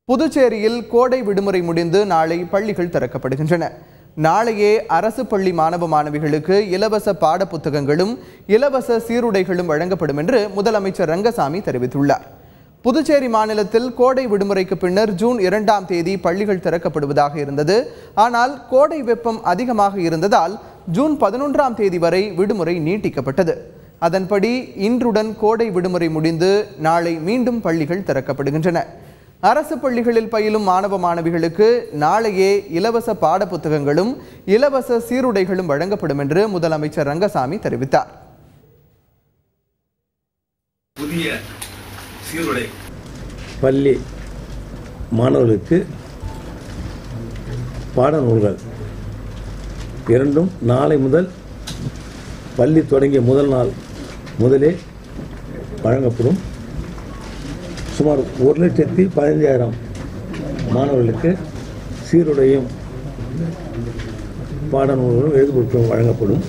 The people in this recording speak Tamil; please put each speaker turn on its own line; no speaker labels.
புதுச்சேரியில் கோடை விடுமுறை முடிந்து நாளை பள்ளிகள் திறக்கப்படுகின்றன. நாளையே அரசு பள்ளி மாணவ மாணவிகளுக்கு இலவச பாட புத்தகங்களும் இலவச சீருடைகளும் வழங்கப்படும் என்று முதலமைச்சர் ரங்கசாமி தெரிவித்துள்ளார். புதுச்சேரி மாநிலத்தில் கோடை விடுமுறைக்கு பின்னர் ஜூன் 2ஆம் தேதி பள்ளிகள் திறக்கப்படுவதாக இருந்தது. ஆனால் கோடை வெப்பம் அதிகமாக இருந்ததால் ஜூன் 11ஆம் தேதி வரை விடுமுறை நீட்டிக்கப்பட்டது. அதன்படி இன்றுடன் கோடை விடுமுறை முடிந்து நாளை மீண்டும் பள்ளிகள் திறக்கப்படுகின்றன. அரசு பள்ளிகளில் பயிலும் மாணவ மாணவிகளுக்கு நாளையே இலவச பாட புத்தகங்களும் இலவச சீருடைகளும் வழங்கப்படும் என்று முதலமைச்சர் ரங்கசாமி தெரிவித்தார்.
புதிய சீருடை
பள்ளி மாணவர்களுக்கு பாடநூல்கள் இரண்டும் நாளை முதல் பள்ளி தொடங்கிய முதல் நாள் முதலே வழங்கப்படும். சுமார் 1,15,000 மாணவர்களுக்கு சீருடையும் பாடநூல்களும் எழுதுபொருட்களும் வழங்கப்படும்.